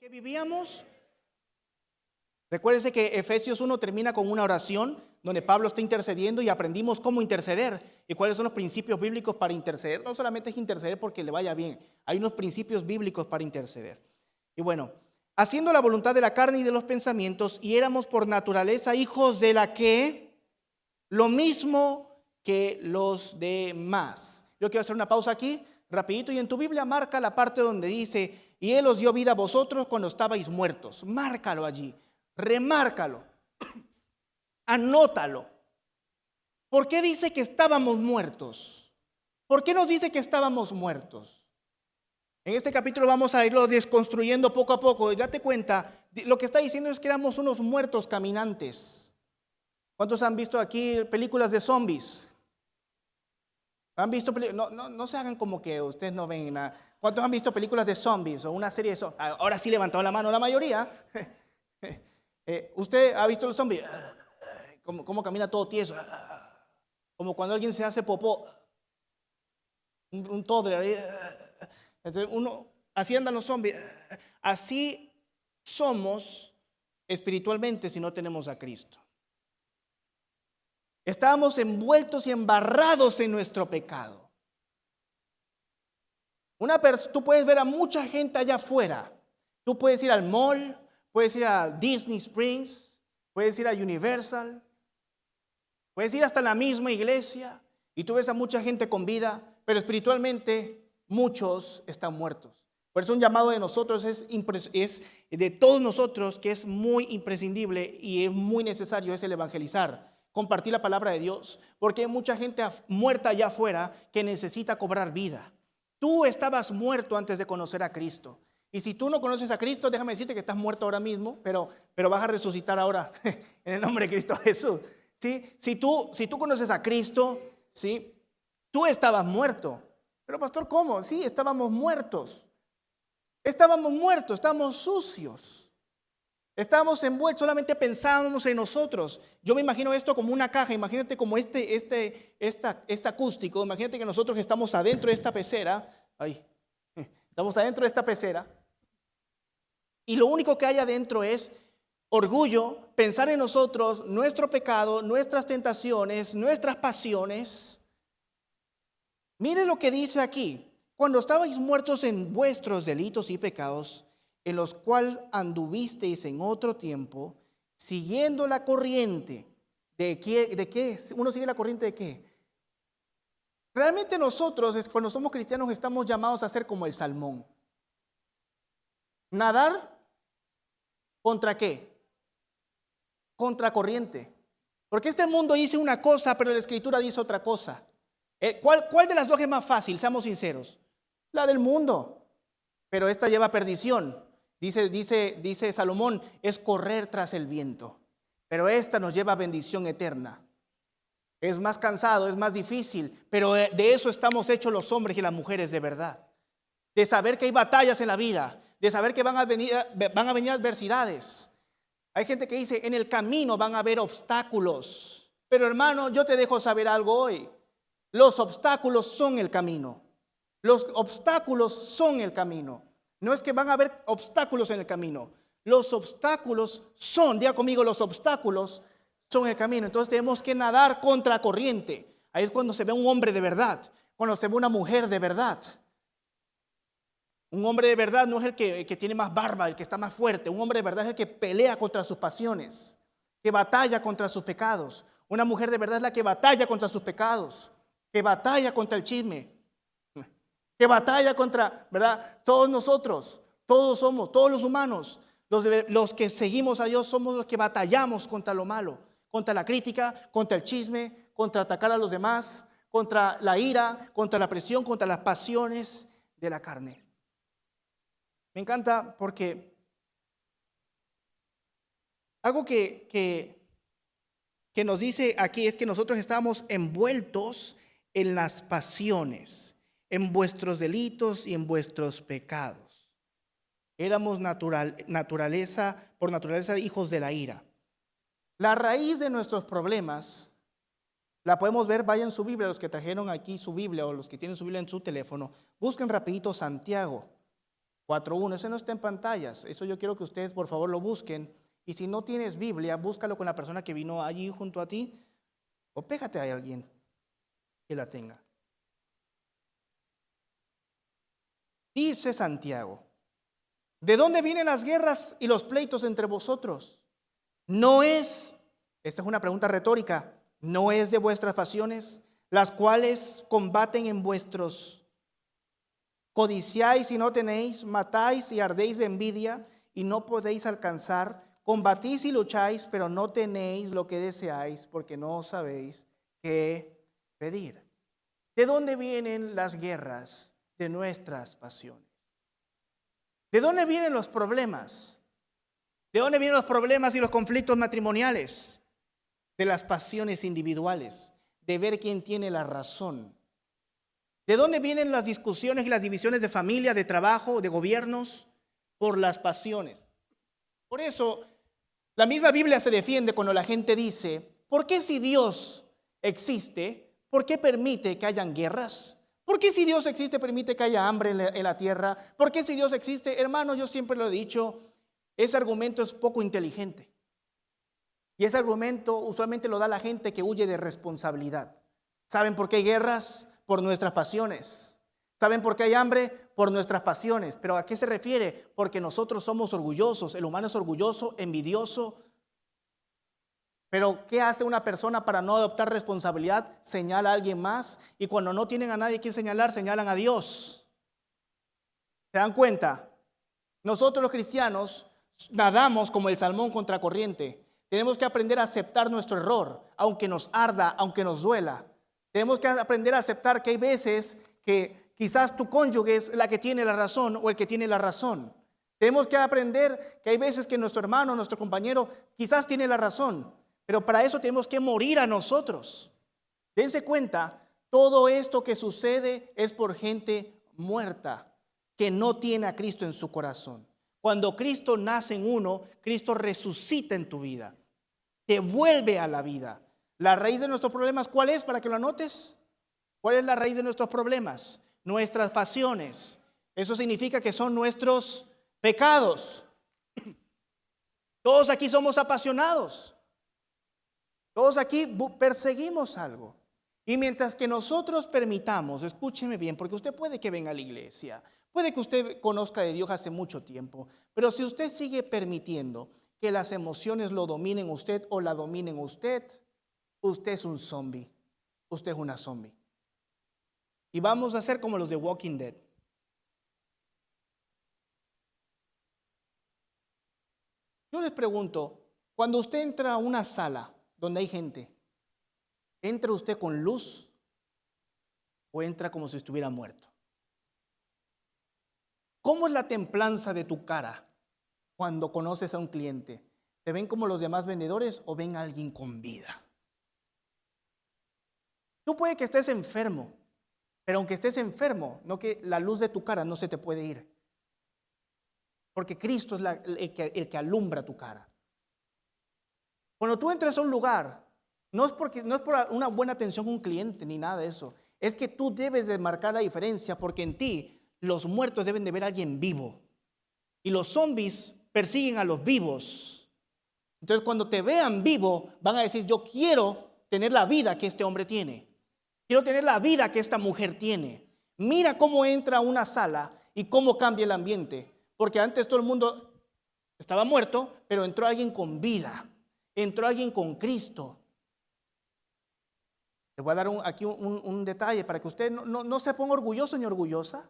que vivíamos. Recuérdense que Efesios 1 termina con una oración donde Pablo está intercediendo y aprendimos cómo interceder y cuáles son los principios bíblicos para interceder. No solamente es interceder porque le vaya bien, hay unos principios bíblicos para interceder. Y bueno, haciendo la voluntad de la carne y de los pensamientos, y éramos por naturaleza hijos de la que, lo mismo que los demás. Yo quiero hacer una pausa aquí, rapidito, y en tu Biblia marca la parte donde dice, y Él os dio vida a vosotros cuando estabais muertos. Márcalo allí, remárcalo, anótalo. ¿Por qué dice que estábamos muertos? ¿Por qué nos dice que estábamos muertos? En este capítulo vamos a irlo desconstruyendo poco a poco. Y date cuenta, lo que está diciendo es que éramos unos muertos caminantes. ¿Cuántos han visto aquí películas de zombies? ¿Han visto? No se hagan como que ustedes no ven nada. ¿Cuántos han visto películas de zombies o una serie de zombies? Ahora sí levantó la mano la mayoría. ¿Usted ha visto los zombies? ¿Cómo camina todo tieso? Como cuando alguien se hace popó. Un toddler. Entonces así andan los zombies. Así somos espiritualmente si no tenemos a Cristo. Estábamos envueltos y embarrados en nuestro pecado. Tú puedes ver a mucha gente allá afuera. Tú puedes ir al mall, puedes ir a Disney Springs, puedes ir a Universal, puedes ir hasta la misma iglesia y tú ves a mucha gente con vida, pero espiritualmente muchos están muertos. Por eso un llamado de nosotros es de todos nosotros que es muy imprescindible y es muy necesario, es el evangelizar. Compartir la palabra de Dios, porque hay mucha gente muerta allá afuera que necesita cobrar vida. Tú estabas muerto antes de conocer a Cristo. Y si tú no conoces a Cristo, déjame decirte que estás muerto ahora mismo, pero vas a resucitar ahora en el nombre de Cristo Jesús. ¿Sí? Si tú conoces a Cristo, ¿sí? Tú estabas muerto. Pero pastor, ¿cómo? Sí, estábamos muertos. Estábamos sucios. Estábamos envueltos, solamente pensábamos en nosotros. Yo me imagino esto como una caja, imagínate como este acústico, imagínate que nosotros estamos adentro de esta pecera, estamos adentro de esta pecera, y lo único que hay adentro es orgullo, pensar en nosotros, nuestro pecado, nuestras tentaciones, nuestras pasiones. Mire lo que dice aquí, cuando estabais muertos en vuestros delitos y pecados, en los cuales anduvisteis en otro tiempo, siguiendo la corriente. ¿De qué? ¿Uno sigue la corriente de qué? Realmente nosotros, cuando somos cristianos, estamos llamados a ser como el salmón. Nadar, ¿contra qué? Contra corriente. Porque este mundo dice una cosa, pero la Escritura dice otra cosa. ¿Cuál de las dos es más fácil? Seamos sinceros. La del mundo. Pero esta lleva perdición. Dice Salomón, es correr tras el viento, pero esta nos lleva a bendición eterna. Es más cansado, es más difícil, pero de eso estamos hechos los hombres y las mujeres de verdad. De saber que hay batallas en la vida, de saber que van a venir adversidades. Hay gente que dice, en el camino van a haber obstáculos, pero hermano, yo te dejo saber algo hoy. Los obstáculos son el camino. Los obstáculos son el camino. No es que van a haber obstáculos en el camino. Los obstáculos diga conmigo, los obstáculos son el camino. Entonces tenemos que nadar contra corriente. Ahí es cuando se ve un hombre de verdad, cuando se ve una mujer de verdad. Un hombre de verdad no es el que tiene más barba, el que está más fuerte. Un hombre de verdad es el que pelea contra sus pasiones, que batalla contra sus pecados. Una mujer de verdad es la que batalla contra sus pecados, que batalla contra el chisme, que batalla contra, ¿verdad? Todos nosotros, todos los humanos, los que seguimos a Dios somos los que batallamos contra lo malo, contra la crítica, contra el chisme, contra atacar a los demás, contra la ira, contra la presión, contra las pasiones de la carne. Me encanta porque algo que nos dice aquí es que nosotros estamos envueltos en las pasiones, en vuestros delitos y en vuestros pecados. Éramos por naturaleza hijos de la ira. La raíz de nuestros problemas la podemos ver, vayan su Biblia, los que trajeron aquí su Biblia o los que tienen su Biblia en su teléfono, busquen rapidito Santiago. 4:1. Ese no está en pantallas. Eso yo quiero que ustedes por favor lo busquen. Y si no tienes Biblia, búscalo con la persona que vino allí junto a ti. O pégate a alguien que la tenga. Dice Santiago: ¿de dónde vienen las guerras y los pleitos entre vosotros? No es, esta es una pregunta retórica, no es de vuestras pasiones, las cuales combaten en vuestros. Codiciáis y no tenéis, matáis y ardéis de envidia y no podéis alcanzar, combatís y lucháis, pero no tenéis lo que deseáis, porque no sabéis qué pedir. ¿De dónde vienen las guerras? De nuestras pasiones. ¿De dónde vienen los problemas? ¿De dónde vienen los problemas y los conflictos matrimoniales? De las pasiones individuales, de ver quién tiene la razón. ¿De dónde vienen las discusiones y las divisiones de familia, de trabajo, de gobiernos? Por las pasiones. Por eso, la misma Biblia se defiende cuando la gente dice: ¿por qué si Dios existe, por qué permite que hayan guerras? ¿Por qué si Dios existe permite que haya hambre en la tierra? ¿Por qué si Dios existe? Hermano, yo siempre lo he dicho, ese argumento es poco inteligente. Y ese argumento usualmente lo da la gente que huye de responsabilidad. ¿Saben por qué hay guerras? Por nuestras pasiones. ¿Saben por qué hay hambre? Por nuestras pasiones. ¿Pero a qué se refiere? Porque nosotros somos orgullosos. El humano es orgulloso, envidioso. Pero ¿qué hace una persona para no adoptar responsabilidad? Señala a alguien más, y cuando no tienen a nadie quien señalar, señalan a Dios. ¿Se dan cuenta? Nosotros los cristianos nadamos como el salmón contracorriente. Tenemos que aprender a aceptar nuestro error, aunque nos arda, aunque nos duela. Tenemos que aprender a aceptar que hay veces que quizás tu cónyuge es la que tiene la razón o el que tiene la razón. Tenemos que aprender que hay veces que nuestro hermano, nuestro compañero quizás tiene la razón. Pero para eso tenemos que morir a nosotros. Dense cuenta, todo esto que sucede es por gente muerta que no tiene a Cristo en su corazón. Cuando Cristo nace en uno, Cristo resucita en tu vida, te vuelve a la vida. La raíz de nuestros problemas, ¿cuál es? Para que lo anotes. ¿Cuál es la raíz de nuestros problemas? Nuestras pasiones. Eso significa que son nuestros pecados. Todos aquí somos apasionados. Todos aquí perseguimos algo. Y mientras que nosotros permitamos, escúcheme bien, porque usted puede que venga a la iglesia, puede que usted conozca de Dios hace mucho tiempo, pero si usted sigue permitiendo que las emociones lo dominen usted o la dominen usted, usted es un zombie, usted es una zombie. Y vamos a ser como los de Walking Dead. Yo les pregunto, cuando usted entra a una sala donde hay gente, ¿entra usted con luz o entra como si estuviera muerto? ¿Cómo es la templanza de tu cara cuando conoces a un cliente? ¿Te ven como los demás vendedores o ven a alguien con vida? Tú puede que estés enfermo, pero aunque estés enfermo, no que la luz de tu cara no se te puede ir. Porque Cristo es el que alumbra tu cara. Cuando tú entras a un lugar, no es por una buena atención a un cliente ni nada de eso. Es que tú debes de marcar la diferencia, porque en ti los muertos deben de ver a alguien vivo. Y los zombies persiguen a los vivos. Entonces cuando te vean vivo, van a decir: yo quiero tener la vida que este hombre tiene. Quiero tener la vida que esta mujer tiene. Mira cómo entra a una sala y cómo cambia el ambiente. Porque antes todo el mundo estaba muerto, pero entró alguien con vida. Entró alguien con Cristo. Les voy a dar aquí un detalle para que usted no se ponga orgulloso ni orgullosa.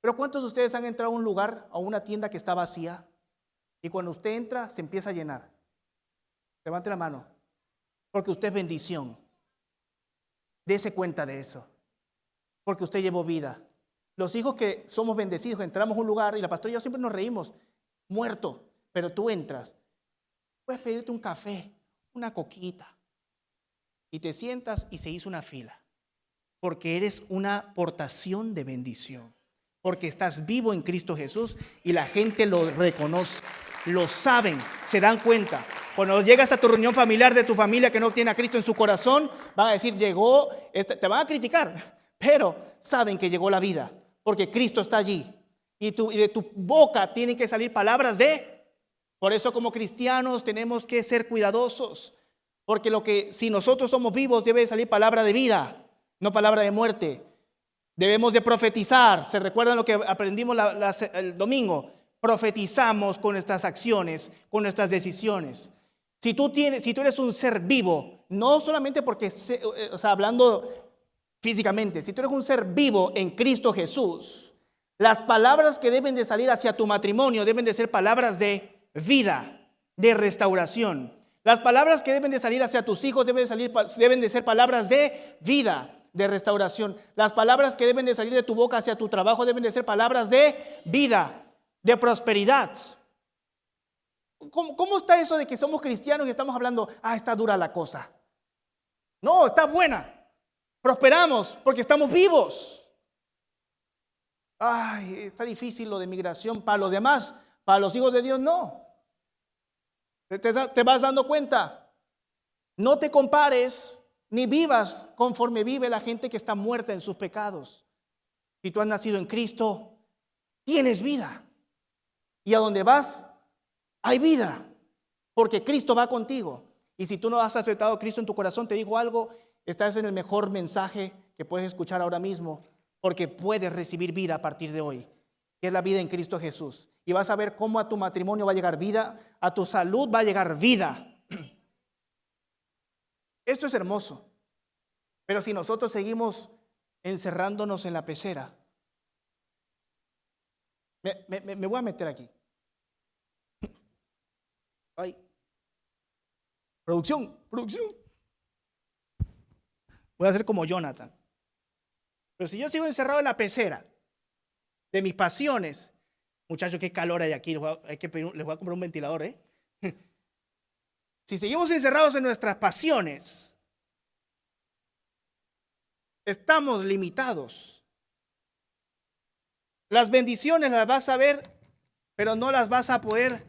Pero ¿cuántos de ustedes han entrado a un lugar, a una tienda que está vacía? Y cuando usted entra, se empieza a llenar. Levante la mano. Porque usted es bendición. Dese cuenta de eso. Porque usted llevó vida. Los hijos que somos bendecidos, entramos a un lugar y la pastora y yo siempre nos reímos. Muerto. Pero tú entras. Puedes pedirte un café, una coquita. Y te sientas y se hizo una fila. Porque eres una aportación de bendición. Porque estás vivo en Cristo Jesús y la gente lo reconoce. Lo saben, se dan cuenta. Cuando llegas a tu reunión familiar de tu familia que no tiene a Cristo en su corazón, van a decir: llegó, te van a criticar, pero saben que llegó la vida, porque Cristo está allí. y de tu boca tienen que salir palabras de. Por eso como cristianos tenemos que ser cuidadosos, porque si nosotros somos vivos debe salir palabra de vida, no palabra de muerte. Debemos de profetizar. ¿Se recuerdan lo que aprendimos el domingo? Profetizamos con nuestras acciones, con nuestras decisiones. Si tú eres un ser vivo, no solamente porque, hablando físicamente, si tú eres un ser vivo en Cristo Jesús, las palabras que deben de salir hacia tu matrimonio deben de ser palabras de vida, de restauración. Las palabras que deben de salir hacia tus hijos deben de ser palabras de vida, de restauración. Las palabras que deben de salir de tu boca hacia tu trabajo deben de ser palabras de vida, de prosperidad. ¿Cómo está eso de que somos cristianos y estamos hablando, está dura la cosa? No, está buena. Prosperamos porque estamos vivos. Está difícil lo de migración para los demás, para los hijos de Dios no. Te vas dando cuenta. No te compares ni vivas conforme vive la gente que está muerta en sus pecados. Si tú has nacido en Cristo, tienes vida. Y a donde vas, hay vida, porque Cristo va contigo. Y si tú no has aceptado a Cristo en tu corazón, te digo algo, estás en el mejor mensaje que puedes escuchar ahora mismo, porque puedes recibir vida a partir de hoy, que es la vida en Cristo Jesús. Y vas a ver cómo a tu matrimonio va a llegar vida, a tu salud va a llegar vida. Esto es hermoso. Pero si nosotros seguimos encerrándonos en la pecera, me voy a meter aquí. Producción. Voy a ser como Jonathan. Pero si yo sigo encerrado en la pecera de mis pasiones, muchachos, qué calor hay aquí. Les voy a comprar un ventilador, ¿eh? Si seguimos encerrados en nuestras pasiones, estamos limitados. Las bendiciones las vas a ver, pero no las vas a poder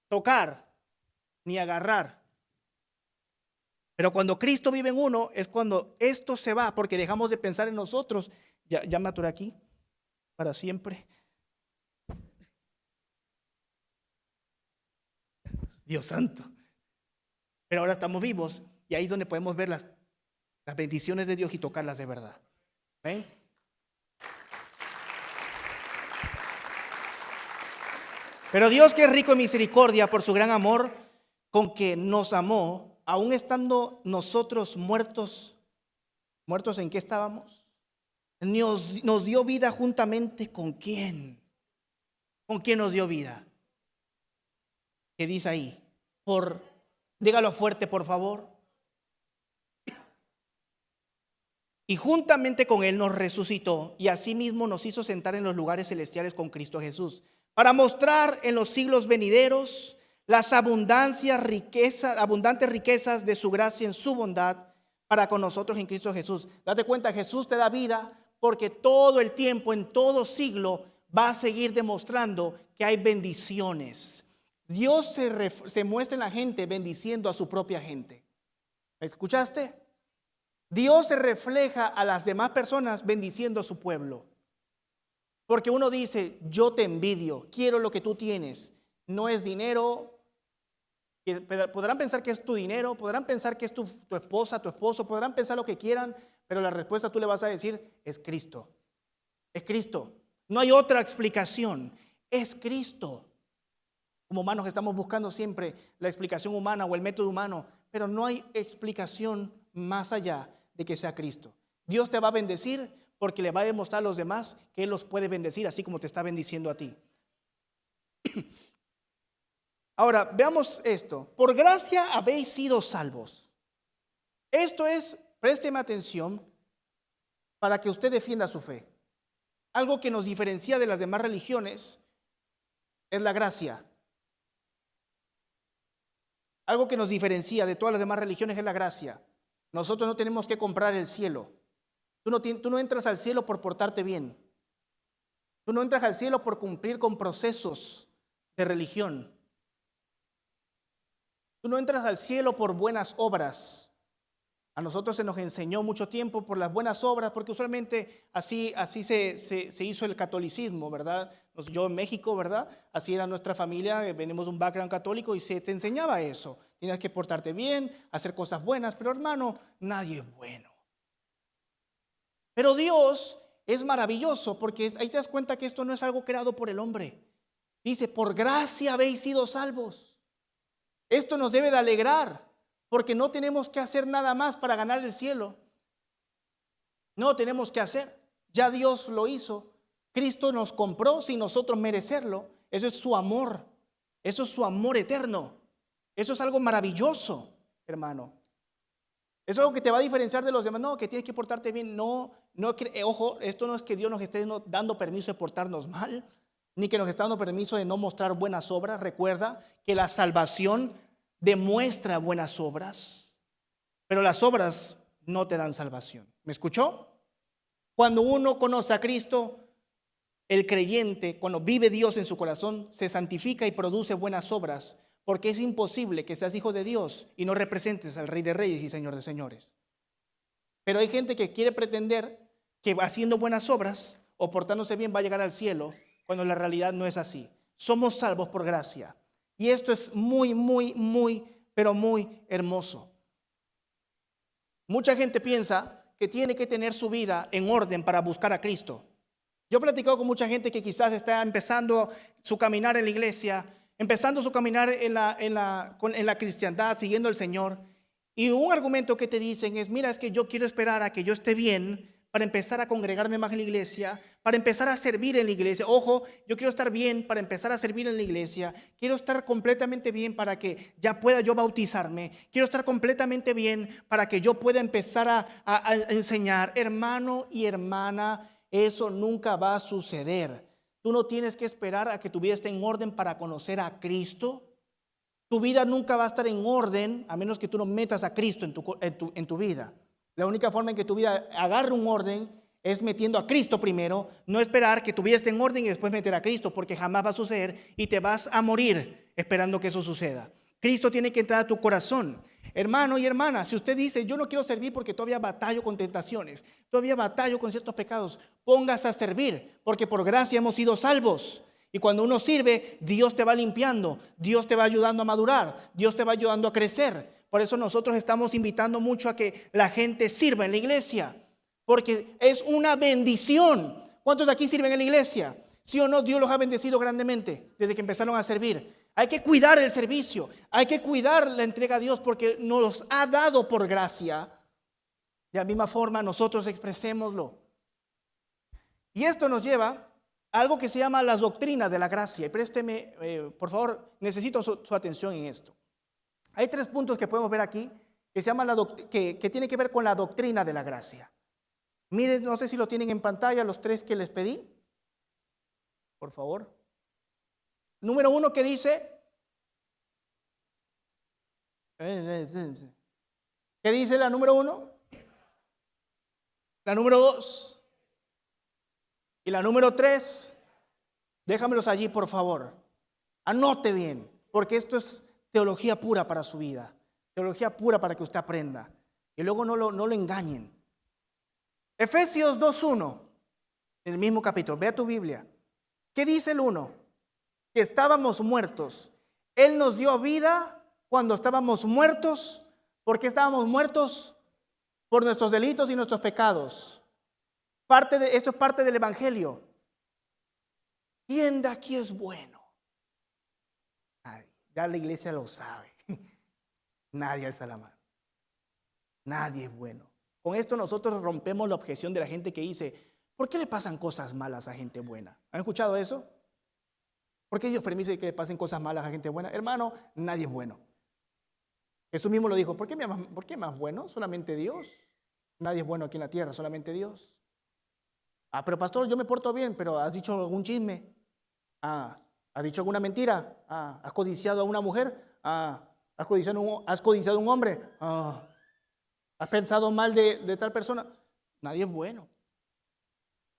tocar ni agarrar. Pero cuando Cristo vive en uno, es cuando esto se va, porque dejamos de pensar en nosotros. Ya me atoré aquí para siempre. Dios santo. Pero ahora estamos vivos y ahí es donde podemos ver las bendiciones de Dios y tocarlas de verdad. ¿Ven? Pero Dios, que es rico en misericordia por su gran amor con que nos amó, aún estando nosotros muertos, ¿en qué estábamos? Nos dio vida juntamente ¿con quién? ¿Con quién nos dio vida? ¿Qué dice ahí? Dígalo fuerte, por favor. Y juntamente con Él nos resucitó y asimismo nos hizo sentar en los lugares celestiales con Cristo Jesús, para mostrar en los siglos venideros las abundantes riquezas de su gracia en su bondad para con nosotros en Cristo Jesús. Date cuenta, Jesús te da vida porque todo el tiempo, en todo siglo, va a seguir demostrando que hay bendiciones. Dios se muestra en la gente bendiciendo a su propia gente. ¿Me escuchaste? Dios se refleja a las demás personas bendiciendo a su pueblo. Porque uno dice, yo te envidio, quiero lo que tú tienes. No es dinero. Podrán pensar que es tu dinero, podrán pensar que es tu esposa, tu esposo, podrán pensar lo que quieran, pero la respuesta tú le vas a decir, es Cristo. Es Cristo. No hay otra explicación. Es Cristo. Como humanos estamos buscando siempre la explicación humana o el método humano, pero no hay explicación más allá de que sea Cristo. Dios te va a bendecir porque le va a demostrar a los demás que Él los puede bendecir, así como te está bendiciendo a ti. Ahora, veamos esto. Por gracia habéis sido salvos. Esto es, présteme atención para que usted defienda su fe. Algo que nos diferencia de las demás religiones es la gracia. Algo que nos diferencia de todas las demás religiones es la gracia. Nosotros no tenemos que comprar el cielo. Tú no entras al cielo por portarte bien. Tú no entras al cielo por cumplir con procesos de religión. Tú no entras al cielo por buenas obras. A nosotros se nos enseñó mucho tiempo por las buenas obras, porque usualmente así se hizo el catolicismo, ¿verdad? Yo en México, ¿verdad? Así era nuestra familia, venimos de un background católico y se te enseñaba eso. Tienes que portarte bien, hacer cosas buenas, pero hermano, nadie es bueno. Pero Dios es maravilloso, porque ahí te das cuenta que esto no es algo creado por el hombre. Dice, por gracia habéis sido salvos. Esto nos debe de alegrar, porque no tenemos que hacer nada más para ganar el cielo. No tenemos que hacer. Ya Dios lo hizo. Cristo nos compró sin nosotros merecerlo. Eso es su amor. Eso es su amor eterno. Eso es algo maravilloso, hermano. Eso es algo que te va a diferenciar de los demás. No, que tienes que portarte bien. No, ojo, esto no es que Dios nos esté dando permiso de portarnos mal, ni que nos esté dando permiso de no mostrar buenas obras. Recuerda que la salvación demuestra buenas obras, pero las obras no te dan salvación. ¿Me escuchó? Cuando uno conoce a Cristo, el creyente, cuando vive Dios en su corazón, se santifica y produce buenas obras, porque es imposible que seas hijo de Dios y no representes al Rey de Reyes y Señor de Señores. Pero hay gente que quiere pretender que haciendo buenas obras o portándose bien va a llegar al cielo, cuando la realidad no es así. Somos salvos por gracia. Y esto es pero muy hermoso. Mucha gente piensa que tiene que tener su vida en orden para buscar a Cristo. Yo he platicado con mucha gente que quizás está empezando su caminar en la iglesia, empezando su caminar en la cristiandad, siguiendo al Señor. Y un argumento que te dicen es, mira, es que yo quiero esperar a que yo esté bien para empezar a congregarme más en la iglesia, para empezar a servir en la iglesia. Ojo, yo quiero estar bien para empezar a servir en la iglesia. Quiero estar completamente bien para que ya pueda yo bautizarme. Quiero estar completamente bien para que yo pueda empezar a enseñar. Hermano y hermana, eso nunca va a suceder. Tú no tienes que esperar a que tu vida esté en orden para conocer a Cristo. Tu vida nunca va a estar en orden a menos que tú no metas a Cristo en tu vida. La única forma en que tu vida agarre un orden es metiendo a Cristo primero, no esperar que tu vida esté en orden y después meter a Cristo, porque jamás va a suceder y te vas a morir esperando que eso suceda. Cristo tiene que entrar a tu corazón. Hermano y hermana, si usted dice, yo no quiero servir porque todavía batallo con tentaciones, todavía batallo con ciertos pecados, póngase a servir, porque por gracia hemos sido salvos. Y cuando uno sirve, Dios te va limpiando, Dios te va ayudando a madurar, Dios te va ayudando a crecer. Por eso nosotros estamos invitando mucho a que la gente sirva en la iglesia, porque es una bendición. ¿Cuántos de aquí sirven en la iglesia? ¿Sí o no? Dios los ha bendecido grandemente desde que empezaron a servir. Hay que cuidar el servicio, hay que cuidar la entrega a Dios porque nos los ha dado por gracia. De la misma forma nosotros expresémoslo. Y esto nos lleva a algo que se llama las doctrinas de la gracia. Y présteme, por favor, necesito su atención en esto. Hay 3 puntos que podemos ver aquí que se llaman que tienen que ver con la doctrina de la gracia. Miren, no sé si lo tienen en pantalla los 3 que les pedí. Por favor. Número 1, ¿qué dice? ¿Qué dice la número 1? La número 2 y la número 3. Déjamelos allí, por favor. Anote bien, porque esto es teología pura para su vida, teología pura para que usted aprenda y luego no lo engañen. Efesios 2:1, en el mismo capítulo, vea tu Biblia. ¿Qué dice el 1? Que estábamos muertos. Él nos dio vida cuando estábamos muertos. ¿Por qué estábamos muertos? Por nuestros delitos y nuestros pecados. Esto es parte del Evangelio. ¿Quién de aquí es bueno? Ya la iglesia lo sabe. Nadie alza la mano. Nadie es bueno. Con esto nosotros rompemos la objeción de la gente que dice, ¿por qué le pasan cosas malas a gente buena? ¿Han escuchado eso? ¿Por qué Dios permite que le pasen cosas malas a gente buena? Hermano, nadie es bueno. Jesús mismo lo dijo, ¿por qué más bueno? Solamente Dios. Nadie es bueno aquí en la tierra, solamente Dios. Pero pastor, yo me porto bien, pero ¿has dicho algún chisme? ¿Has dicho alguna mentira? ¿Has codiciado a una mujer? ¿Has codiciado a un hombre? ¿Has pensado mal de tal persona? Nadie es bueno.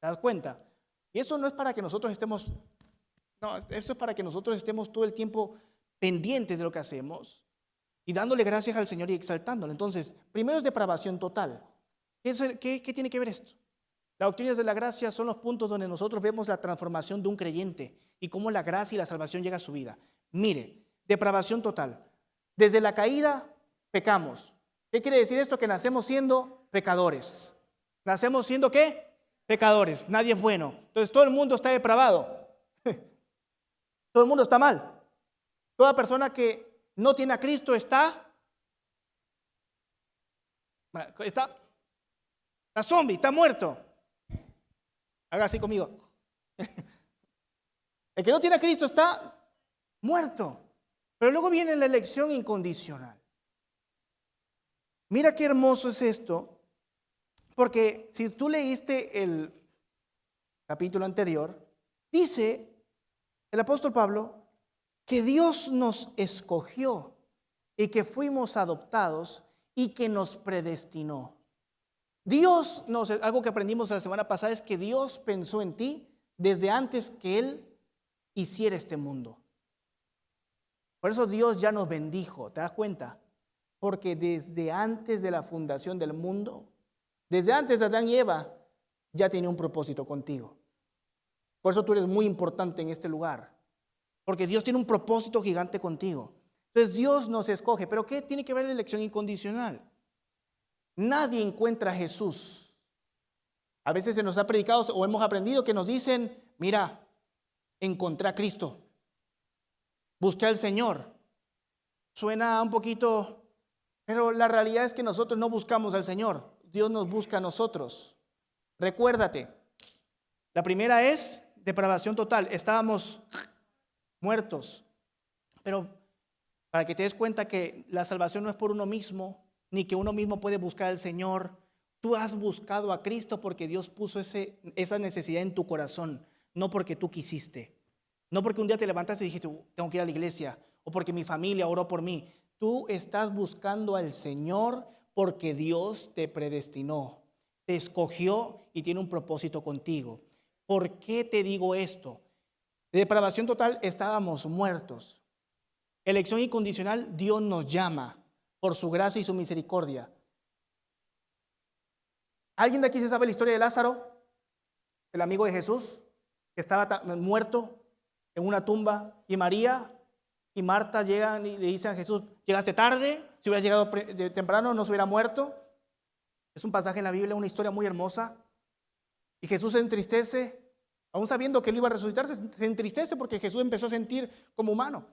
¿Te das cuenta? Y eso no es para que nosotros estemos, no, esto es para que nosotros estemos todo el tiempo pendientes de lo que hacemos. y dándole gracias al Señor y exaltándolo. Entonces, primero es depravación total. ¿Qué tiene que ver esto? Las doctrinas de la gracia son los puntos donde nosotros vemos la transformación de un creyente y cómo la gracia y la salvación llega a su vida. Mire, depravación total. Desde la caída pecamos. ¿Qué quiere decir esto? Que nacemos siendo pecadores. ¿Nacemos siendo qué? Pecadores. Nadie es bueno. Entonces todo el mundo está depravado. Todo el mundo está mal. Toda persona que no tiene a Cristo está zombie, está muerto. Haga así conmigo. El que no tiene a Cristo está muerto. Pero luego viene la elección incondicional. Mira qué hermoso es esto, porque si tú leíste el capítulo anterior, dice el apóstol Pablo que Dios nos escogió y que fuimos adoptados y que nos predestinó. Algo que aprendimos la semana pasada es que Dios pensó en ti desde antes que Él hiciera este mundo. Por eso Dios ya nos bendijo, ¿te das cuenta? Porque desde antes de la fundación del mundo, desde antes de Adán y Eva, ya tenía un propósito contigo. Por eso tú eres muy importante en este lugar. Porque Dios tiene un propósito gigante contigo. Entonces Dios nos escoge. ¿Pero qué tiene que ver la elección incondicional? Nadie encuentra a Jesús. A veces se nos ha predicado o hemos aprendido que nos dicen, mira, encontré a Cristo. Busqué al Señor. Suena un poquito, pero la realidad es que nosotros no buscamos al Señor. Dios nos busca a nosotros. Recuérdate, la primera es depravación total. Estábamos muertos. Pero para que te des cuenta que la salvación no es por uno mismo, ni que uno mismo puede buscar al Señor. Tú has buscado a Cristo porque Dios puso esa necesidad en tu corazón, no porque tú quisiste. No porque un día te levantaste y dijiste, tengo que ir a la iglesia, o porque mi familia oró por mí. Tú estás buscando al Señor porque Dios te predestinó, te escogió y tiene un propósito contigo. ¿Por qué te digo esto? De depravación total estábamos muertos. Elección incondicional, Dios nos llama por su gracia y su misericordia. ¿Alguien de aquí se sabe la historia de Lázaro? El amigo de Jesús, que estaba muerto en una tumba, y María y Marta llegan y le dicen a Jesús, llegaste tarde, si hubieras llegado temprano no se hubiera muerto. Es un pasaje en la Biblia, una historia muy hermosa. Y Jesús se entristece, aún sabiendo que él iba a resucitar, se entristece porque Jesús empezó a sentir como humano.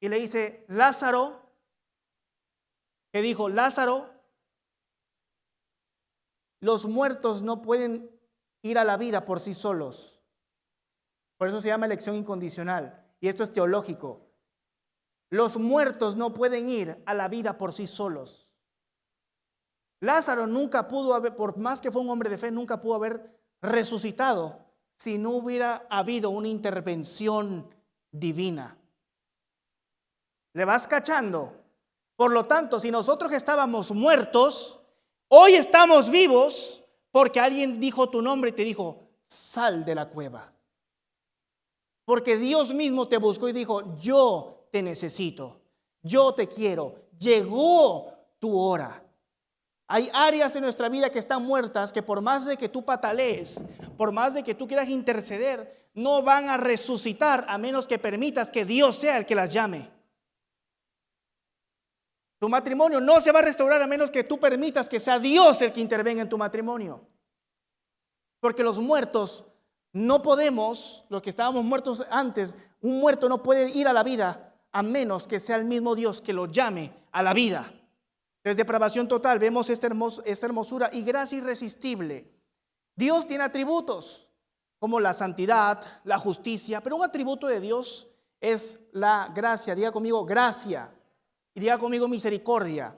Y le dice, Lázaro, que dijo, Lázaro, los muertos no pueden ir a la vida por sí solos. Por eso se llama elección incondicional. Y esto es teológico. Los muertos no pueden ir a la vida por sí solos. Lázaro nunca pudo haber, por más que fue un hombre de fe, nunca pudo haber resucitado si no hubiera habido una intervención divina. ¿Le vas cachando? Por lo tanto, si nosotros estábamos muertos, hoy estamos vivos porque alguien dijo tu nombre y te dijo, sal de la cueva. Porque Dios mismo te buscó y dijo, yo te necesito, yo te quiero, llegó tu hora. Hay áreas en nuestra vida que están muertas que por más de que tú patalees, por más de que tú quieras interceder, no van a resucitar a menos que permitas que Dios sea el que las llame. Tu matrimonio no se va a restaurar a menos que tú permitas que sea Dios el que intervenga en tu matrimonio. Porque los muertos no podemos, los que estábamos muertos antes, un muerto no puede ir a la vida a menos que sea el mismo Dios que lo llame a la vida. Desde depravación total vemos esta hermosura y gracia irresistible. Dios tiene atributos como la santidad, la justicia, pero un atributo de Dios es la gracia. Diga conmigo gracia y diga conmigo misericordia.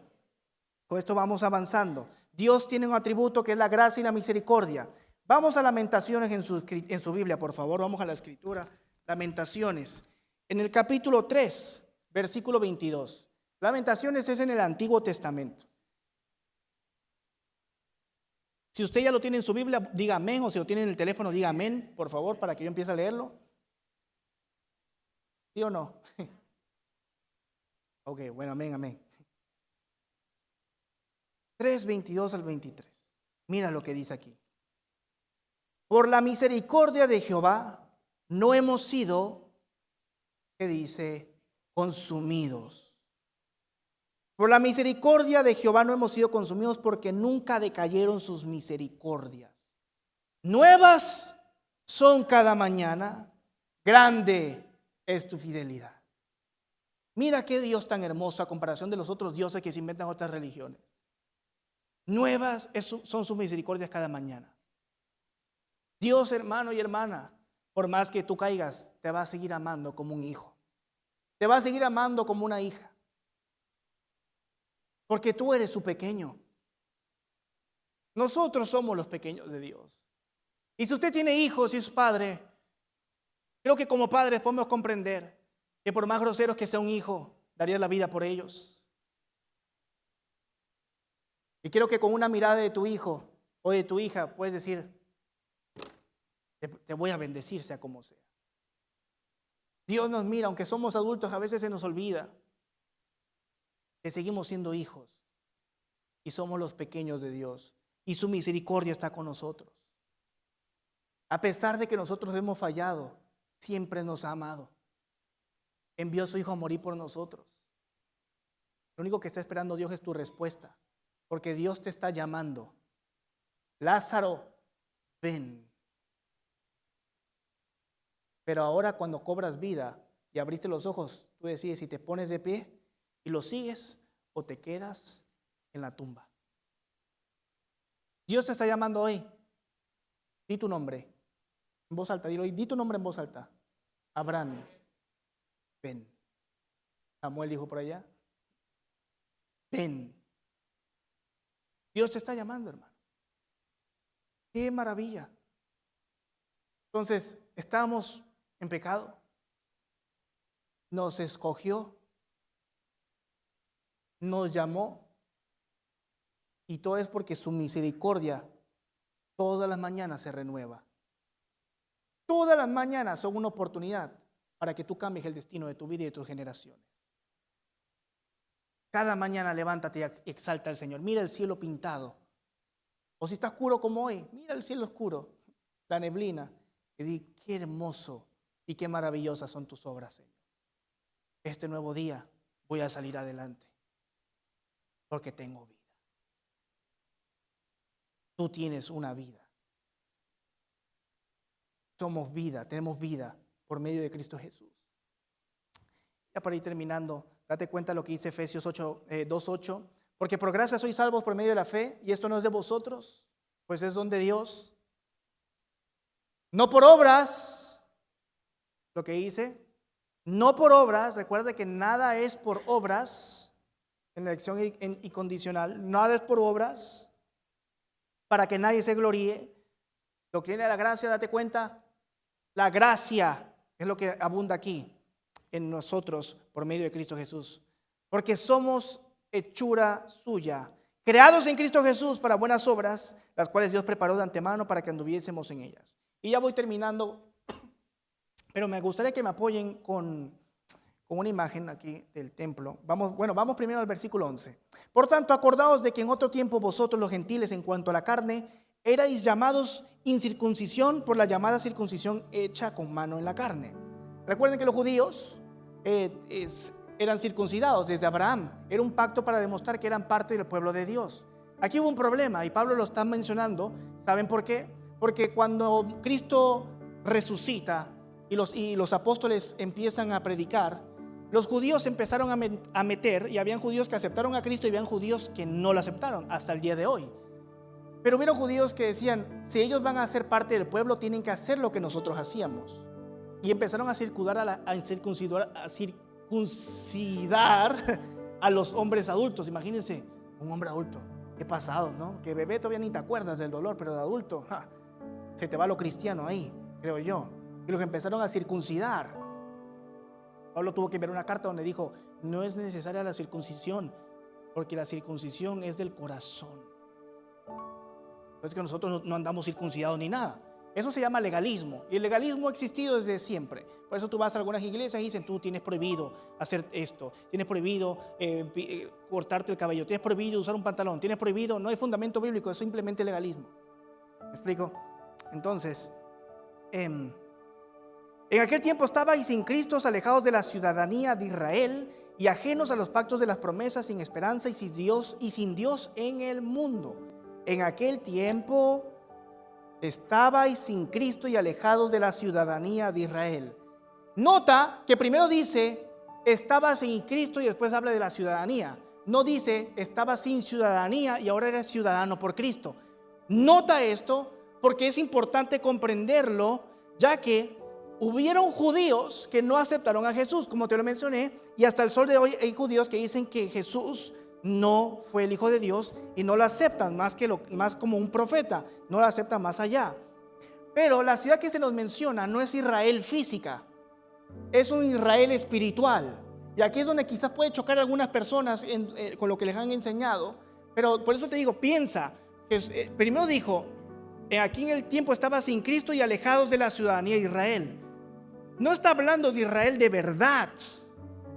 Con esto vamos avanzando. Dios tiene un atributo que es la gracia y la misericordia. Vamos a Lamentaciones en su Biblia, por favor. Vamos a la escritura. Lamentaciones. En el capítulo 3, versículo 22. Lamentaciones es en el Antiguo Testamento. Si usted ya lo tiene en su Biblia, diga amén. O si lo tiene en el teléfono, diga amén, por favor, para que yo empiece a leerlo. ¿Sí o no? Ok, bueno, amén, amén. 3, 22 al 23. Mira lo que dice aquí. Por la misericordia de Jehová no hemos sido, ¿qué dice? Consumidos. Por la misericordia de Jehová no hemos sido consumidos, porque nunca decayeron sus misericordias. Nuevas son cada mañana, grande es tu fidelidad. Mira qué Dios tan hermoso a comparación de los otros dioses que se inventan otras religiones. Nuevas son sus misericordias cada mañana. Dios, hermano y hermana, por más que tú caigas, te va a seguir amando como un hijo. Te va a seguir amando como una hija. Porque tú eres su pequeño. Nosotros somos los pequeños de Dios. Y si usted tiene hijos y es padre, creo que como padres podemos comprender que por más groseros que sea un hijo, darías la vida por ellos. Y creo que con una mirada de tu hijo o de tu hija puedes decir, te voy a bendecir sea como sea. Dios nos mira, aunque somos adultos, a veces se nos olvida que seguimos siendo hijos y somos los pequeños de Dios y su misericordia está con nosotros. A pesar de que nosotros hemos fallado, siempre nos ha amado. Envió a su Hijo a morir por nosotros. Lo único que está esperando Dios es tu respuesta, porque Dios te está llamando. Lázaro, ven. Pero ahora cuando cobras vida y abriste los ojos, tú decides si te pones de pie y lo sigues o te quedas en la tumba. Dios te está llamando hoy. Di tu nombre en voz alta. Dilo hoy, di tu nombre en voz alta. Abraham, ven. Samuel dijo por allá, ven. Dios te está llamando, hermano. Qué maravilla. Entonces, estábamos en pecado. Nos escogió. Nos llamó. Y todo es porque su misericordia todas las mañanas se renueva. Todas las mañanas son una oportunidad para que tú cambies el destino de tu vida y de tus generaciones. Cada mañana levántate y exalta al Señor. Mira el cielo pintado. O si está oscuro como hoy, mira el cielo oscuro, la neblina. Y di, qué hermoso y qué maravillosas son tus obras, Señor. Este nuevo día voy a salir adelante porque tengo vida. Tú tienes una vida. Somos vida, tenemos vida por medio de Cristo Jesús. Ya para ir terminando, date cuenta de lo que dice Efesios 2:8. Porque por gracia sois salvos por medio de la fe, y esto no es de vosotros, pues es don de Dios. No por obras, lo que dice, no por obras. Recuerda que nada es por obras, en la elección incondicional, nada es por obras, para que nadie se gloríe. Doctrina de la gracia, date cuenta, la gracia es lo que abunda aquí en nosotros por medio de Cristo Jesús. Porque somos hechura suya, creados en Cristo Jesús para buenas obras, las cuales Dios preparó de antemano para que anduviésemos en ellas. Y ya voy terminando, pero me gustaría que me apoyen con una imagen aquí del templo. Vamos primero al versículo 11. Por tanto, acordaos de que en otro tiempo vosotros los gentiles, en cuanto a la carne, erais llamados incircuncisión por la llamada circuncisión hecha con mano en la carne. Recuerden que los judíos eran circuncidados desde Abraham. Era un pacto para demostrar que eran parte del pueblo de Dios. Aquí hubo un problema y Pablo lo está mencionando. ¿Saben por qué? Porque cuando Cristo resucita y los apóstoles empiezan a predicar, los judíos empezaron a meter, y habían judíos que aceptaron a Cristo y habían judíos que no lo aceptaron hasta el día de hoy. Pero hubieron judíos que decían, si ellos van a ser parte del pueblo, tienen que hacer lo que nosotros hacíamos. Y empezaron a circuncidar a los hombres adultos. Imagínense, un hombre adulto, qué pasado, ¿no? Que bebé todavía ni te acuerdas del dolor, pero de adulto, se te va lo cristiano ahí, creo yo. Y los empezaron a circuncidar. Pablo tuvo que enviar una carta donde dijo, no es necesaria la circuncisión, porque la circuncisión es del corazón. No es que nosotros no andamos circuncidados ni nada, Eso se llama legalismo. Y el legalismo ha existido desde siempre. Por eso tú vas a algunas iglesias y dicen, tú tienes prohibido hacer esto, tienes prohibido cortarte el cabello, tienes prohibido usar un pantalón, tienes prohibido, no hay fundamento bíblico, es simplemente legalismo. ¿Me explico? Entonces, en aquel tiempo estabais sin Cristo, alejados de la ciudadanía de Israel y ajenos a los pactos de las promesas, sin esperanza y sin Dios en el mundo. En aquel tiempo estabais sin Cristo y alejados de la ciudadanía de Israel. Nota que primero dice estaba sin Cristo y después habla de la ciudadanía. No dice estaba sin ciudadanía y ahora eres ciudadano por Cristo. Nota esto porque es importante comprenderlo, ya que hubieron judíos que no aceptaron a Jesús, como te lo mencioné, y hasta el sol de hoy hay judíos que dicen que Jesús no fue el Hijo de Dios y no lo aceptan más como un profeta, no lo aceptan más allá. Pero la ciudad que se nos menciona no es Israel física, es un Israel espiritual. Y aquí es donde quizás puede chocar a algunas personas con lo que les han enseñado. Pero por eso te digo, piensa, primero dijo, aquí en el tiempo estaba sin Cristo y alejados de la ciudadanía de Israel. No está hablando de Israel de verdad,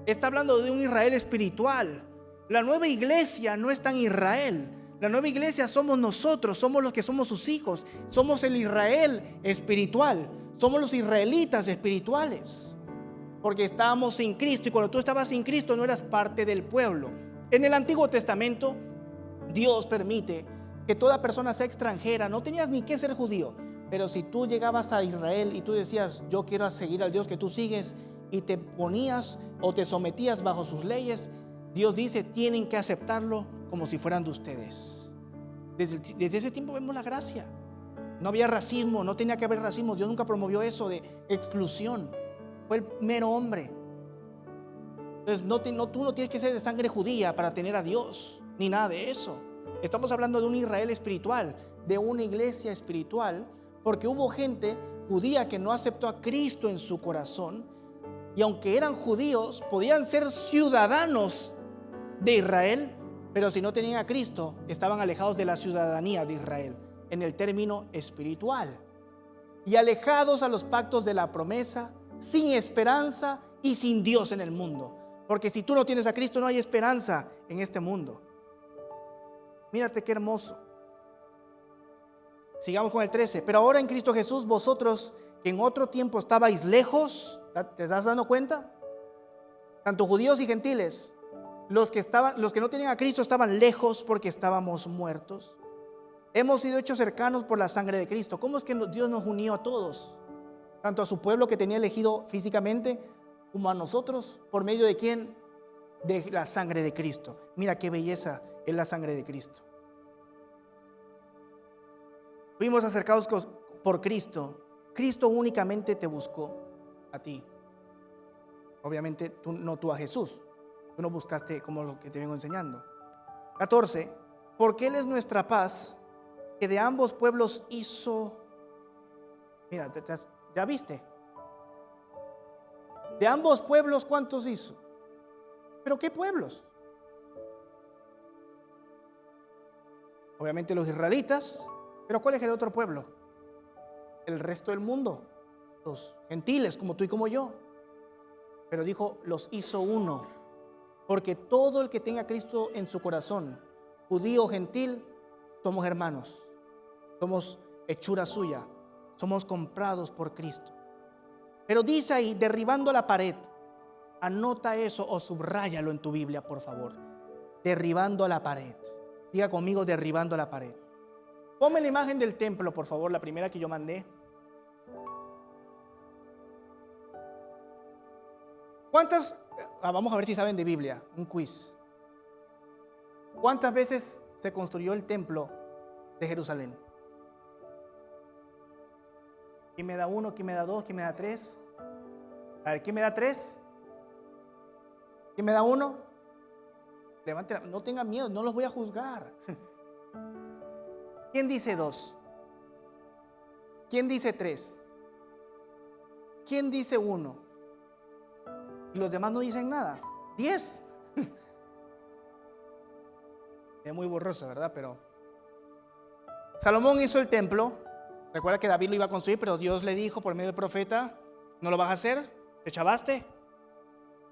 está hablando de un Israel espiritual. La nueva iglesia no está en Israel. La nueva iglesia somos nosotros, somos los que somos sus hijos. Somos el Israel espiritual, somos los israelitas espirituales. Porque estábamos sin Cristo, y cuando tú estabas sin Cristo no eras parte del pueblo. En el Antiguo Testamento Dios permite que toda persona sea extranjera, no tenías ni que ser judío, pero si tú llegabas a Israel y tú decías yo quiero seguir al Dios que tú sigues, y te ponías o te sometías bajo sus leyes, Dios dice tienen que aceptarlo como si fueran de ustedes. Desde ese tiempo vemos la gracia. No había racismo, no tenía que haber racismo. Dios nunca promovió eso de exclusión. Fue el mero hombre. Entonces tú no tienes que ser de sangre judía para tener a Dios, ni nada de eso. Estamos hablando de un Israel espiritual, de una iglesia espiritual, porque hubo gente judía que no aceptó a Cristo en su corazón, y aunque eran judíos, podían ser ciudadanos de Israel, pero si no tenían a Cristo, estaban alejados de la ciudadanía de Israel, en el término espiritual, y alejados a los pactos de la promesa, sin esperanza y sin Dios en el mundo. Porque si tú no tienes a Cristo, no hay esperanza en este mundo. Mírate qué hermoso. Sigamos con el 13. Pero ahora en Cristo Jesús, vosotros que en otro tiempo estabais lejos, ¿te estás dando cuenta? Tanto judíos y gentiles, los que no tenían a Cristo estaban lejos porque estábamos muertos. Hemos sido hechos cercanos por la sangre de Cristo. ¿Cómo es que Dios nos unió a todos? Tanto a su pueblo que tenía elegido físicamente, como a nosotros. ¿Por medio de quién? De la sangre de Cristo. Mira qué belleza es la sangre de Cristo. Fuimos acercados por Cristo. Cristo únicamente te buscó a ti. Obviamente no tú a Jesús. Tú no buscaste como lo que te vengo enseñando. 14. Porque Él es nuestra paz, que de ambos pueblos hizo. Mira, ¿ya viste? De ambos pueblos, ¿cuántos hizo? ¿Pero qué pueblos? Obviamente los israelitas, pero ¿cuál es el otro pueblo? El resto del mundo, los gentiles como tú y como yo. Pero dijo, los hizo uno, porque todo el que tenga a Cristo en su corazón, judío o gentil, somos hermanos, somos hechura suya, somos comprados por Cristo. Pero dice ahí, derribando la pared. Anota eso o subráyalo en tu Biblia, por favor. Derribando la pared. Diga conmigo, derribando la pared. Ponme la imagen del templo, por favor, la primera que yo mandé. ¿Cuántas? Vamos a ver si saben de Biblia, un quiz. ¿Cuántas veces se construyó el templo de Jerusalén? ¿Quién me da uno? ¿Quién me da dos? ¿Quién me da tres? A ver, ¿quién me da tres? ¿Quién me da uno? Levante, no tengan miedo, no los voy a juzgar. ¿Quién dice dos? ¿Quién dice tres? ¿Quién dice uno? Y los demás no dicen nada. 10. Es muy borroso, ¿verdad? Pero Salomón hizo el templo Recuerda que David lo iba a construir, pero Dios le dijo por medio del profeta: no lo vas a hacer, te chavaste.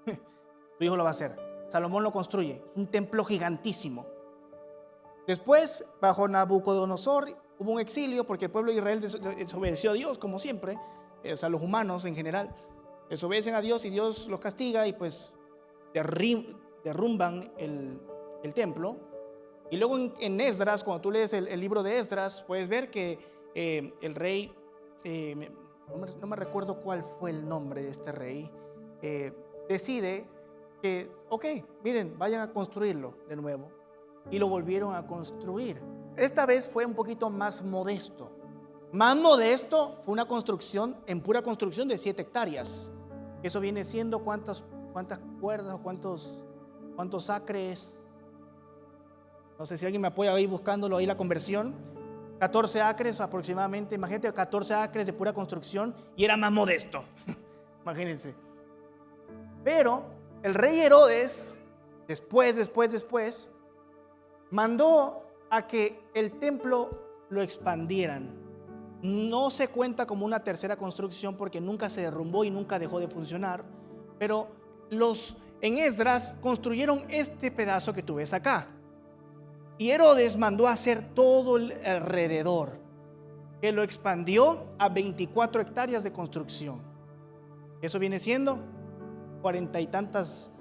Tu hijo lo va a hacer. Salomón lo construye, es un templo gigantísimo. Después, bajo Nabucodonosor, hubo un exilio porque el pueblo de Israel desobedeció a Dios, como siempre. O sea, los humanos en general desobedecen a Dios y Dios los castiga y pues derrumban el templo. Y luego en Esdras, cuando tú lees el libro de Esdras, puedes ver que el rey, no me recuerdo cuál fue el nombre de este rey, decide que, ok, miren, vayan a construirlo de nuevo. Y lo volvieron a construir. Esta vez fue un poquito más modesto. Más modesto fue una construcción, en pura construcción, de 7 hectáreas. Eso viene siendo cuántas cuerdas o cuántos acres. No sé si alguien me apoya ahí buscándolo ahí la conversión. 14 acres aproximadamente. Imagínate, 14 acres de pura construcción y era más modesto. Imagínense. Pero el rey Herodes, después, mandó a que el templo lo expandieran. No se cuenta como una tercera construcción porque nunca se derrumbó y nunca dejó de funcionar. Pero en Esdras construyeron este pedazo que tú ves acá. Y Herodes mandó a hacer todo el alrededor, que lo expandió a 24 hectáreas de construcción. Eso viene siendo 40 y tantas,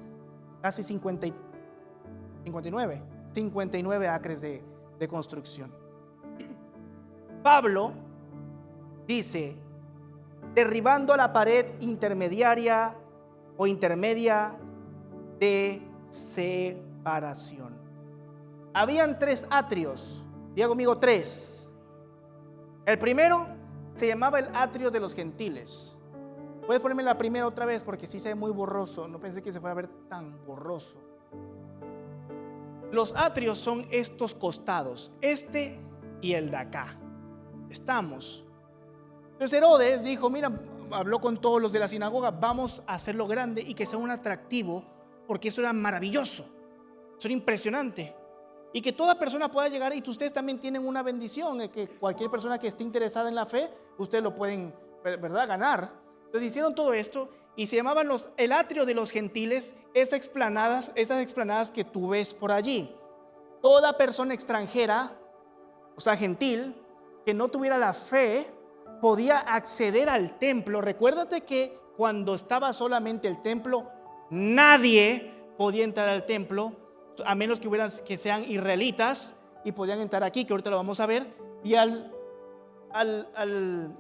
casi 59 acres de construcción. Pablo dice: derribando la pared intermedia de separación. Habían 3 atrios. Diga conmigo, 3. El primero se llamaba el atrio de los gentiles. Puedes ponerme la primera otra vez porque sí se ve muy borroso. No pensé que se fuera a ver tan borroso. Los atrios son estos costados, este y el de acá. Estamos. Entonces Herodes dijo: mira, habló con todos los de la sinagoga, vamos a hacerlo grande y que sea un atractivo, porque eso era maravilloso, eso era impresionante. Y que toda persona pueda llegar, y ustedes también tienen una bendición, que cualquier persona que esté interesada en la fe, ustedes lo pueden, ¿verdad?, ganar. Entonces hicieron todo esto y se llamaban el atrio de los gentiles, esas explanadas que tú ves por allí. Toda persona extranjera, o sea, gentil, que no tuviera la fe, podía acceder al templo. Recuérdate que cuando estaba solamente el templo, nadie podía entrar al templo, a menos que sean israelitas, y podían entrar aquí, que ahorita lo vamos a ver. Y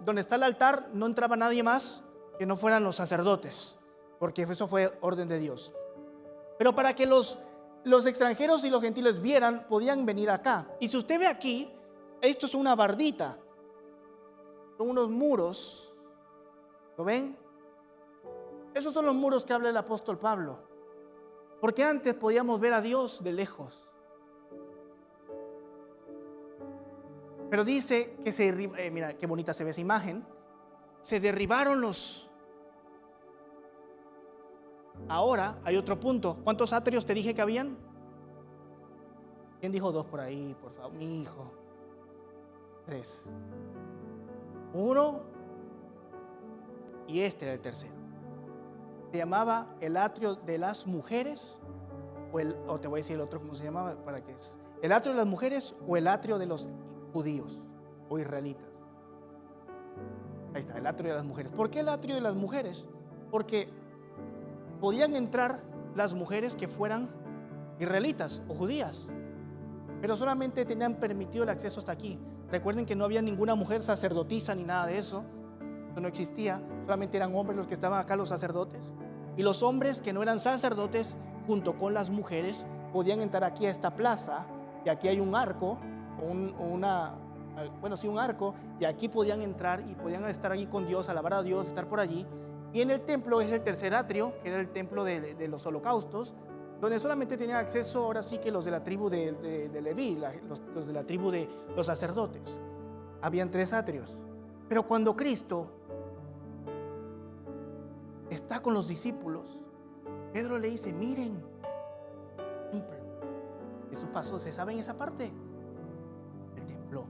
donde está el altar no entraba nadie más que no fueran los sacerdotes, porque eso fue orden de Dios. Pero para que los extranjeros y los gentiles vieran, podían venir acá. Y si usted ve aquí, esto es una bardita, son unos muros. ¿Lo ven? Esos son los muros que habla el apóstol Pablo. Porque antes podíamos ver a Dios de lejos. Pero dice que mira qué bonita se ve esa imagen. Se derribaron Ahora hay otro punto. ¿Cuántos atrios te dije que habían? ¿Quién dijo 2 por ahí? Por favor, mi hijo. 3. 1. Y este era el tercero. Se llamaba el atrio de las mujeres, o te voy a decir el otro cómo se llamaba para que es. El atrio de las mujeres o el atrio de los judíos o israelitas. Ahí está, el atrio de las mujeres. ¿Por qué el atrio de las mujeres? Porque podían entrar las mujeres que fueran israelitas o judías, pero solamente tenían permitido el acceso hasta aquí. Recuerden que no había ninguna mujer sacerdotisa ni nada de eso. No existía, solamente eran hombres los que estaban acá, los sacerdotes. Y los hombres que no eran sacerdotes, junto con las mujeres, podían entrar aquí a esta plaza. Y aquí hay un arco, un arco. Y aquí podían entrar y podían estar allí con Dios, alabar a Dios, estar por allí. Y en el templo es el tercer atrio, que era el templo de los holocaustos, donde solamente tenían acceso ahora sí que los de la tribu de Leví, los de la tribu de los sacerdotes. Habían 3 atrios. Pero cuando Cristo está con los discípulos, Pedro le dice: miren, templo. Eso pasó, ¿se sabe en esa parte? El templo.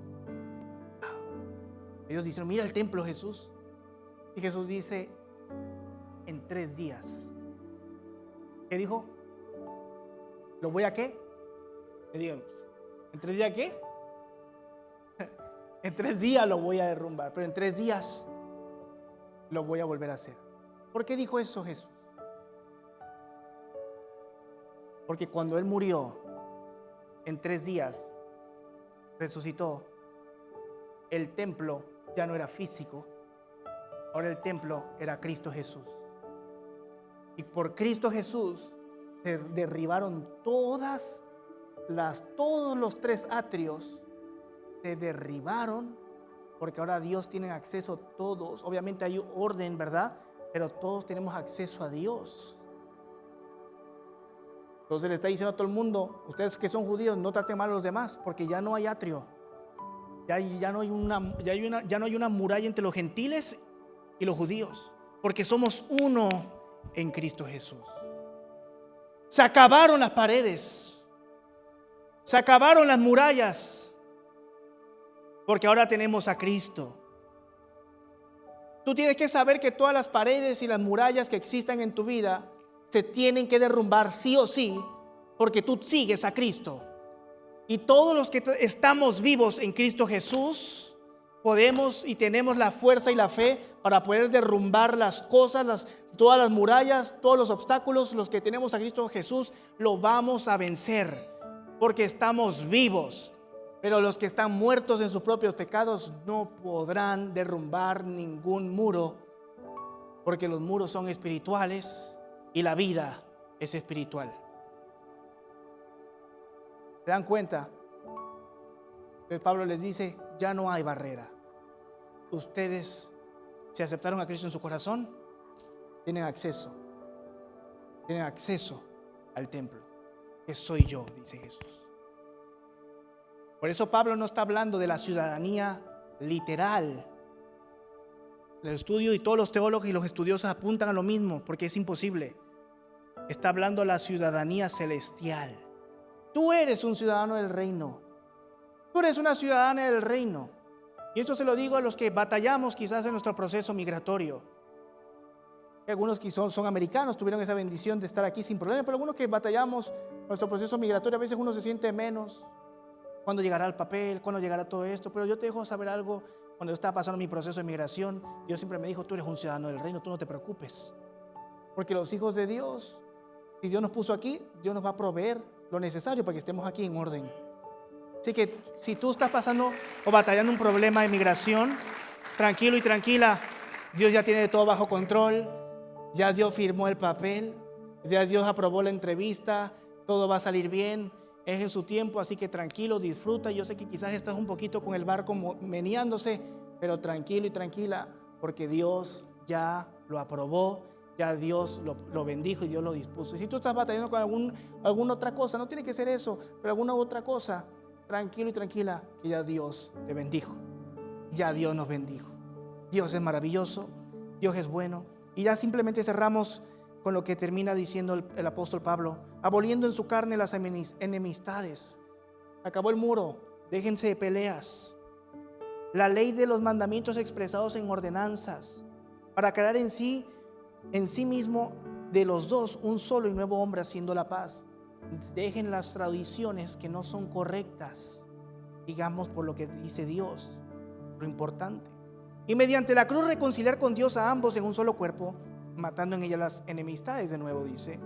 Ellos dicen, mira el templo, Jesús. Y Jesús dice, en 3 días. ¿Qué dijo? ¿Lo voy a qué? Me digan, ¿en 3 días qué? En 3 días lo voy a derrumbar, pero en 3 días lo voy a volver a hacer. ¿Por qué dijo eso Jesús? Porque cuando Él murió, en 3 días resucitó. El templo ya no era físico, ahora el templo era Cristo Jesús. Y por Cristo Jesús se derribaron todos los 3 atrios, se derribaron, porque ahora Dios tiene acceso todos. Obviamente hay orden, ¿verdad? Pero todos tenemos acceso a Dios. Entonces le está diciendo a todo el mundo, ustedes que son judíos, no traten mal a los demás, porque ya no hay atrio. Ya no hay una muralla entre los gentiles y los judíos, porque somos uno en Cristo Jesús. Se acabaron las paredes, se acabaron las murallas, porque ahora tenemos a Cristo. Tú tienes que saber que todas las paredes y las murallas que existan en tu vida se tienen que derrumbar sí o sí, porque tú sigues a Cristo. Y todos los que estamos vivos en Cristo Jesús podemos y tenemos la fuerza y la fe para poder derrumbar las cosas, todas las murallas, todos los obstáculos. Los que tenemos a Cristo Jesús lo vamos a vencer porque estamos vivos. Pero los que están muertos en sus propios pecados no podrán derrumbar ningún muro, porque los muros son espirituales y la vida es espiritual. ¿Se dan cuenta? Entonces Pablo les dice, ya no hay barrera. Ustedes, si aceptaron a Cristo en su corazón, tienen acceso al templo, que soy yo, dice Jesús. Por eso Pablo no está hablando de la ciudadanía literal. El estudio y todos los teólogos y los estudiosos apuntan a lo mismo, porque es imposible. Está hablando de la ciudadanía celestial. Tú eres un ciudadano del reino. Tú eres una ciudadana del reino. Y esto se lo digo a los que batallamos quizás en nuestro proceso migratorio. Algunos que son americanos tuvieron esa bendición de estar aquí sin problema, pero algunos que batallamos nuestro proceso migratorio, a veces uno se siente menos. ¿Cuándo llegará el papel? ¿Cuándo llegará todo esto? Pero yo te dejo saber algo. Cuando yo estaba pasando mi proceso de migración, Dios siempre me dijo, tú eres un ciudadano del reino, tú no te preocupes. Porque los hijos de Dios, si Dios nos puso aquí, Dios nos va a proveer lo necesario para que estemos aquí en orden. Así que si tú estás pasando o batallando un problema de migración, tranquilo y tranquila, Dios ya tiene todo bajo control, ya Dios firmó el papel, ya Dios aprobó la entrevista, todo va a salir bien, es en su tiempo, así que tranquilo, disfruta. Yo sé que quizás estás un poquito con el barco meneándose, pero tranquilo y tranquila, porque Dios ya lo aprobó, ya Dios lo bendijo y Dios lo dispuso. Y si tú estás batallando con alguna otra cosa, no tiene que ser eso, pero alguna otra cosa, tranquilo y tranquila, que ya Dios te bendijo, ya Dios nos bendijo. Dios es maravilloso, Dios es bueno. Y ya simplemente cerramos con lo que termina diciendo el apóstol Pablo, aboliendo en su carne las enemistades. Acabó el muro, déjense de peleas. La ley de los mandamientos expresados en ordenanzas, para crear en sí mismo de los dos un solo y nuevo hombre, haciendo la paz. Dejen las tradiciones que no son correctas, digamos por lo que dice Dios, lo importante. Y mediante la cruz reconciliar con Dios a ambos en un solo cuerpo, matando en ella las enemistades, de nuevo dice.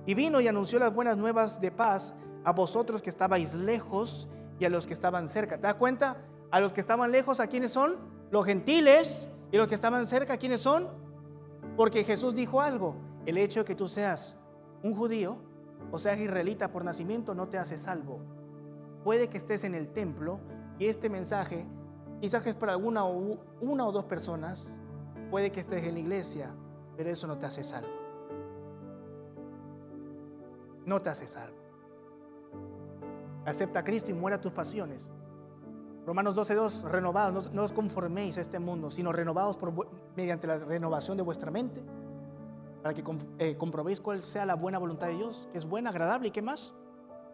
Y vino y anunció las buenas nuevas de paz a vosotros que estabais lejos y a los que estaban cerca. ¿Te das cuenta? A los que estaban lejos, ¿a quiénes son? Los gentiles. Y los que estaban cerca, ¿quiénes son? Porque Jesús dijo algo: el hecho de que tú seas un judío o seas israelita por nacimiento no te hace salvo. Puede que estés en el templo y este mensaje quizás es para una o dos personas, puede que estés en la iglesia, pero eso no te hace salvo. No te hace salvo. Acepta a Cristo y muera tus pasiones. Romanos 12:2, renovados, no os conforméis a este mundo, sino renovados mediante la renovación de vuestra mente, para que comprobéis cuál sea la buena voluntad de Dios, que es buena, agradable y ¿qué más?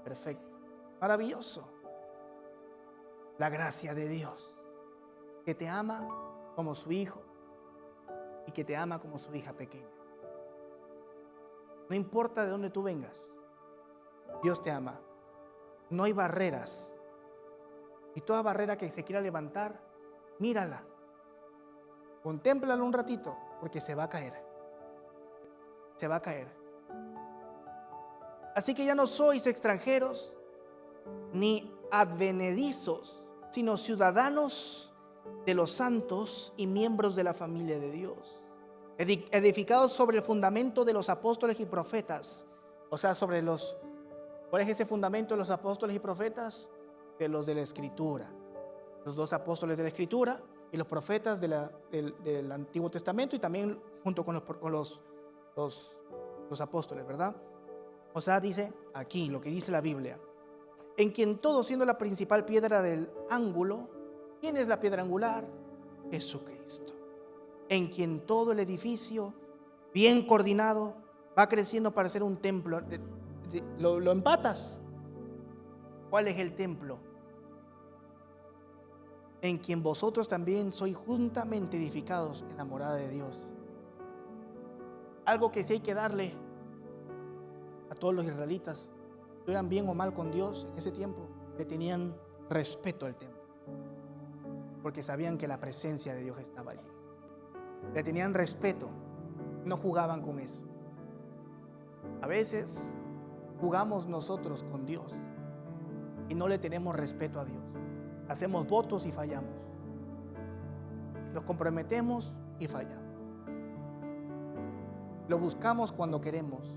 Perfecto, maravilloso. La gracia de Dios. que te ama como su hijo y que te ama como su hija pequeña. No importa de dónde tú vengas, Dios te ama. No hay barreras. Y toda barrera que se quiera levantar, mírala. Contémplala un ratito, porque se va a caer. Se va a caer. Así que ya no sois extranjeros ni advenedizos, sino ciudadanos de los santos y miembros de la familia de Dios, edificados sobre el fundamento de los apóstoles y profetas. O sea, ¿cuál es ese fundamento de los apóstoles y profetas? De los de la Escritura. Los dos apóstoles de la Escritura y los profetas del Antiguo Testamento, y también junto con los apóstoles, ¿verdad? O sea, dice aquí lo que dice la Biblia: en quien todo, siendo la principal piedra del ángulo. ¿Quién es la piedra angular? Jesucristo. En quien todo el edificio, bien coordinado, va creciendo para ser un templo. Lo empatas. ¿Cuál es el templo? En quien vosotros también sois juntamente edificados en la morada de Dios. Algo que sí hay que darle a todos los israelitas, estuvieran bien o mal con Dios en ese tiempo, le tenían respeto al templo, porque sabían que la presencia de Dios estaba allí. Le tenían respeto, no jugaban con eso. A veces jugamos nosotros con Dios y no le tenemos respeto a Dios. Hacemos votos y fallamos. Nos comprometemos y fallamos. Lo buscamos cuando queremos.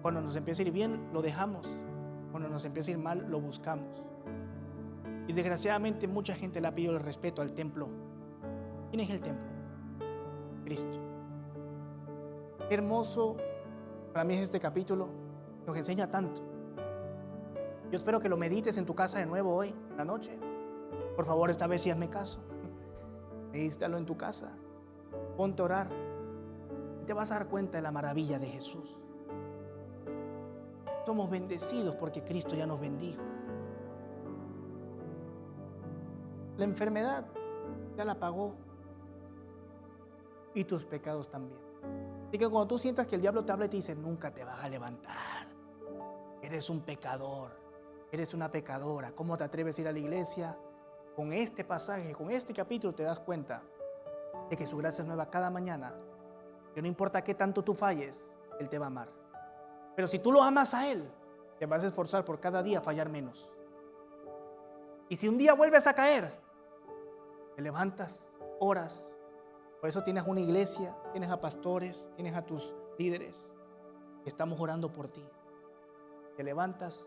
Cuando nos empieza a ir bien, lo dejamos. Cuando nos empieza a ir mal, lo buscamos. Y desgraciadamente mucha gente le ha pedido el respeto al templo. ¿Quién es el templo? Cristo. Qué hermoso para mí es este capítulo. Nos enseña tanto. Yo espero que lo medites en tu casa de nuevo hoy, en la noche. Por favor, esta vez sí hazme caso. Medítalo en tu casa. Ponte a orar. Y te vas a dar cuenta de la maravilla de Jesús. Somos bendecidos porque Cristo ya nos bendijo. La enfermedad ya la pagó. Y tus pecados también. Así que cuando tú sientas que el diablo te habla y te dice: nunca te vas a levantar. Eres un pecador. Eres una pecadora. ¿Cómo te atreves a ir a la iglesia? Con este pasaje, con este capítulo te das cuenta de que su gracia es nueva cada mañana. Que no importa qué tanto tú falles, Él te va a amar. Pero si tú lo amas a Él, te vas a esforzar por cada día fallar menos. Y si un día vuelves a caer, te levantas, oras. Por eso tienes una iglesia, tienes a pastores, tienes a tus líderes. Estamos orando por ti. Te levantas,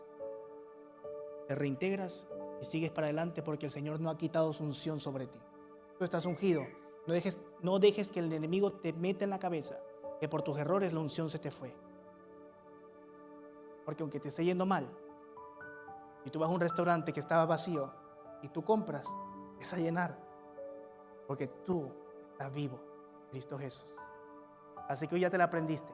te reintegras y sigues para adelante, porque el Señor no ha quitado su unción sobre ti. Tú estás ungido. No dejes que el enemigo te meta en la cabeza que por tus errores la unción se te fue. Porque aunque te esté yendo mal y tú vas a un restaurante que estaba vacío y tú compras, es a llenar, porque tú estás vivo, Cristo Jesús. Así que hoy ya te la aprendiste.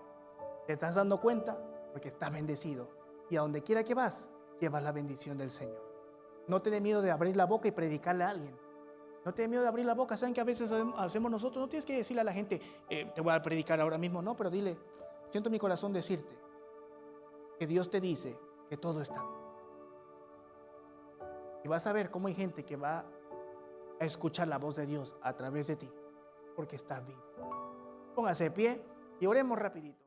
Te estás dando cuenta porque estás bendecido, y a donde quiera que vas, llevas la bendición del Señor. No te dé miedo de abrir la boca y predicarle a alguien. No te dé miedo de abrir la boca. ¿Saben que a veces hacemos nosotros? No tienes que decirle a la gente: te voy a predicar ahora mismo. No, pero dile: siento en mi corazón decirte que Dios te dice que todo está bien. Y vas a ver cómo hay gente que va a escuchar la voz de Dios a través de ti, porque estás vivo. Póngase de pie y oremos rapidito.